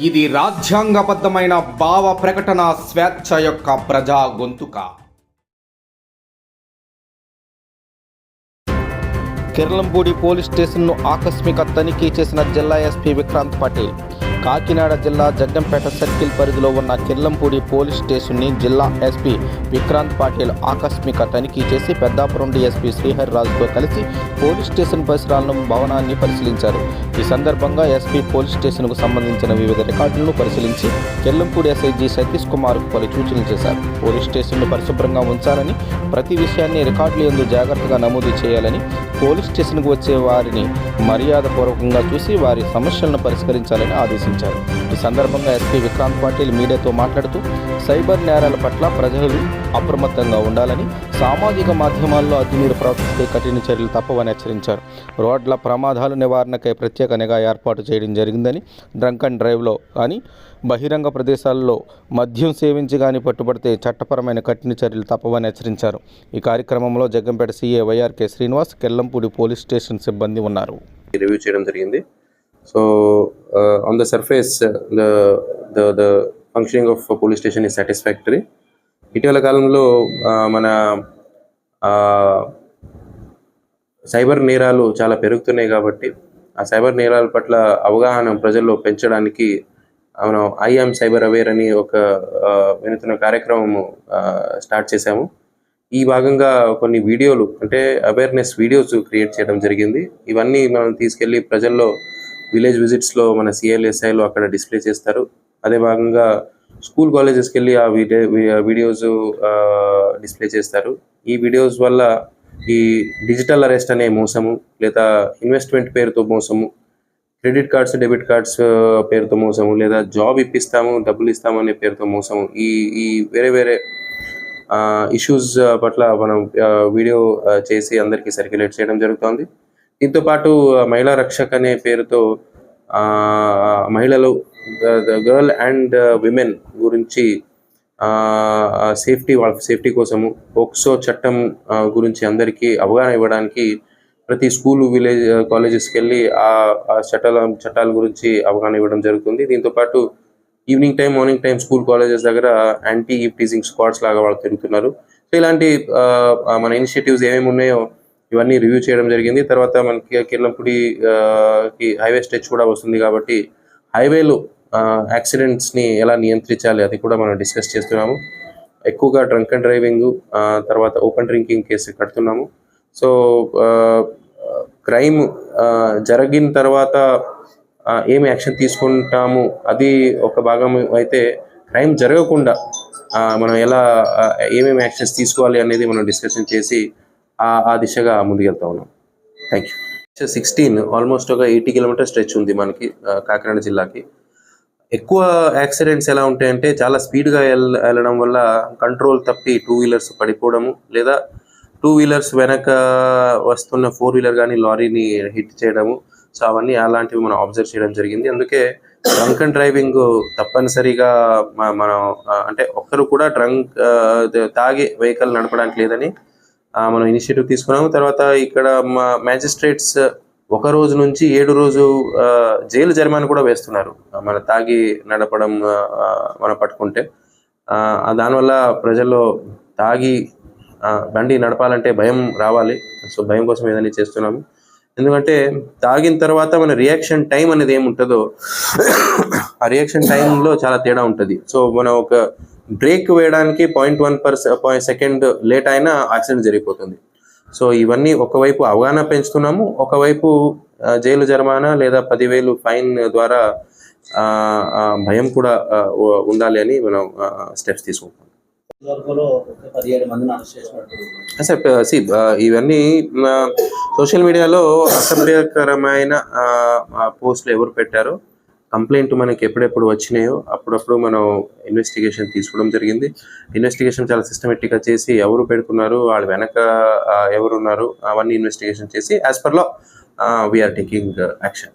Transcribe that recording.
ఇది రాజ్యాంగబద్ధమైన భావ ప్రకటన స్వేచ్ఛ యొక్క ప్రజా గొంతుక. కిర్లంపూడి పోలీస్ స్టేషన్ను ఆకస్మిక తనిఖీ చేసిన జిల్లా ఎస్పీ విక్రాంత్ పటేల్. కాకినాడ జిల్లా జగ్గంపేట సర్కిల్ పరిధిలో ఉన్న కిర్లంపూడి పోలీస్ స్టేషన్ని జిల్లా ఎస్పీ విక్రాంత్ పటేల్ ఆకస్మిక తనిఖీ చేసి పెద్దాపురం డీఎస్పీ శ్రీహరిరాజుతో కలిసి పోలీస్ స్టేషన్ పరిసరాలను భవనాన్ని పరిశీలించారు. ఈ సందర్భంగా ఎస్పీ పోలీస్ స్టేషన్కు సంబంధించిన వివిధ రికార్డులను పరిశీలించి కిర్లంపూడి ఎస్ఐజీ సతీష్ కుమార్కు పలు సూచనలు చేశారు. పోలీస్ స్టేషన్ను పరిశుభ్రంగా ఉంచాలని, ప్రతి విషయాన్ని రికార్డులు యందు జాగ్రత్తగా నమోదు చేయాలని, పోలీస్ స్టేషన్కు వచ్చే వారిని మర్యాదపూర్వకంగా చూసి వారి సమస్యలను పరిష్కరించాలని ఆదేశించారు. ఈ సందర్భంగా ఎస్పీ విక్రాంత్ పటేల్ మీడియాతో మాట్లాడుతూ సైబర్ నేరాల పట్ల ప్రజలు అప్రమత్తంగా ఉండాలని, సామాజిక మాధ్యమాల్లో అతిమీరి ప్రవర్తిస్తే కఠిన చర్యలు తప్పవని హెచ్చరించారు. రోడ్ల ప్రమాదాల నివారణకై ప్రత్యేక నిఘా ఏర్పాటు చేయడం జరిగిందని, డ్రంక్ అండ్ డ్రైవ్లో కానీ బహిరంగ ప్రదేశాల్లో మద్యం సేవించి కానీ పట్టుబడితే చట్టపరమైన కఠిన చర్యలు తప్పవని హెచ్చరించారు. ఈ కార్యక్రమంలో Jaggampeta CA YRK Srinivas, Kirlampudi police station సిబ్బంది ఉన్నారు. రివ్యూ చేయడం జరిగింది. So on the surface the functioning of police station is satisfactory. ఇటీవల కాలంలో మన సైబర్ నేరాలు చాలా పెరుగుతున్నాయి కాబట్టి ఆ సైబర్ నేరాల పట్ల అవగాహన ప్రజల్లో పెంచడానికి మనం ఐఎమ్ సైబర్ అవేర్ అని ఒక వినూత్న కార్యక్రమం స్టార్ట్ చేశాము. ఈ భాగంగా కొన్ని వీడియోలు, అంటే అవేర్నెస్ వీడియోస్ క్రియేట్ చేయడం జరిగింది. ఇవన్నీ మనం తీసుకెళ్ళి ప్రజల్లో విలేజ్ విజిట్స్లో మన సిఎల్ఎస్ఐలో అక్కడ డిస్ప్లే చేస్తారు. అదే భాగంగా స్కూల్ కాలేజెస్కి వెళ్ళి ఆ వీడియోస్ డిస్ప్లే చేస్తారు. ఈ వీడియోస్ వల్ల ఈ డిజిటల్ అరెస్ట్ అనే మోసము, లేదా ఇన్వెస్ట్మెంట్ పేరుతో మోసము, క్రెడిట్ కార్డ్స్ డెబిట్ కార్డ్స్ పేరుతో మోసము, లేదా జాబ్ ఇప్పిస్తాము డబ్బులు ఇస్తాము అనే పేరుతో మోసము, ఈ వేరే వేరే ఇష్యూస్ పట్ల మనం వీడియో చేసి అందరికీ సర్క్యులేట్ చేయడం జరుగుతుంది. దీంతో పాటు మహిళా రక్షక్ అనే పేరుతో మహిళలు, గర్ల్ అండ్ విమెన్ గురించి వాళ్ళ సేఫ్టీ కోసము పోక్సో చట్టం గురించి అందరికీ అవగాహన ఇవ్వడానికి ప్రతి స్కూల్, విలేజ్, కాలేజెస్కి వెళ్ళి ఆ చట్టాల గురించి అవగాహన ఇవ్వడం జరుగుతుంది. దీంతోపాటు evening time, morning time school colleges దగ్గర యాంటీ ఈవ్ టీజింగ్ స్క్వాడ్స్ లాగా వాళ్ళు తిరుగుతున్నారు. సో ఇలాంటి మన ఇనిషియేటివ్స్ ఏమేమి ఉన్నాయో ఇవన్నీ రివ్యూ చేయడం జరిగింది. తర్వాత మనకి కిర్లంపూడికి హైవే స్ట్రెచ్ కూడా వస్తుంది కాబట్టి హైవేలో యాక్సిడెంట్స్ని ఎలా నియంత్రించాలి అది కూడా మనం డిస్కస్ చేస్తున్నాము. ఎక్కువగా డ్రంక్ అండ్ డ్రైవింగ్, తర్వాత ఓపెన్ డ్రింకింగ్ కేసు కడుతున్నాము. సో క్రైమ్ జరిగిన తర్వాత ఏమి యాక్షన్ తీసుకుంటాము అది ఒక భాగం అయితే, క్రైమ్ జరగకుండా మనం ఎలా ఏమేమి యాక్షన్స్ తీసుకోవాలి అనేది మనం డిస్కషన్ చేసి ఆ దిశగా ముందుకెళ్తా ఉన్నాం. Thank you. 16 ఆల్మోస్ట్ ఒక 80 కిలోమీటర్ స్ట్రెచ్ ఉంది మనకి కాకినాడ జిల్లాకి. ఎక్కువ యాక్సిడెంట్స్ ఎలా ఉంటాయంటే, చాలా స్పీడ్గా వెళ్ళడం వల్ల కంట్రోల్ తప్పి 2 వీలర్స్ పడిపోవడము, లేదా 2 వీలర్స్ వెనక వస్తున్న 4 వీలర్ కానీ లారీని హిట్ చేయడము. సో అవన్నీ అలాంటివి మనం అబ్జర్వ్ చేయడం జరిగింది. అందుకే డ్రంక్ అండ్ డ్రైవింగ్ తప్పనిసరిగా మనం అంటే ఒక్కరు కూడా తాగి వెహికల్ నడపడానికి లేదని మనం ఇనిషియేటివ్ తీసుకున్నాము. తర్వాత ఇక్కడ మ్యాజిస్ట్రేట్స్ 1 రోజు నుంచి 7 రోజు జైలు జరిమానా కూడా వేస్తున్నారు మన తాగి నడపడం మనం పట్టుకుంటే. దానివల్ల ప్రజల్లో తాగి బండి నడపాలంటే భయం రావాలి. సో భయం కోసం ఏదైనా చేస్తున్నాము. ఎందుకంటే తాగిన తర్వాత మన రియాక్షన్ టైం అనేది ఏముంటుందో ఆ రియాక్షన్ టైంలో చాలా తేడా ఉంటుంది. సో మనం ఒక బ్రేక్ వేయడానికి 0.1 సెకండ్ లేట్ అయినా యాక్సిడెంట్ జరిగిపోతుంది. సో ఇవన్నీ ఒకవైపు అవగాహన పెంచుతున్నాము, ఒకవైపు జైలు జరిమానా లేదా 10,000 ఫైన్ ద్వారా భయం కూడా ఉండాలి అని మనం స్టెప్స్ తీసుకుంటాం. ఇవన్నీ సోషల్ మీడియాలో అసభ్యకరమైన పోస్టులు ఎవరు పెట్టారో, కంప్లైంట్ మనకి ఎప్పుడెప్పుడు వచ్చినాయో అప్పుడప్పుడు మనం ఇన్వెస్టిగేషన్ తీసుకోవడం జరిగింది. ఇన్వెస్టిగేషన్ చాలా సిస్టమేటిక్గా చేసి ఎవరు పెడుతున్నారు, వాళ్ళు వెనక ఎవరున్నారు అవన్నీ ఇన్వెస్టిగేషన్ చేసి as per law we are taking action.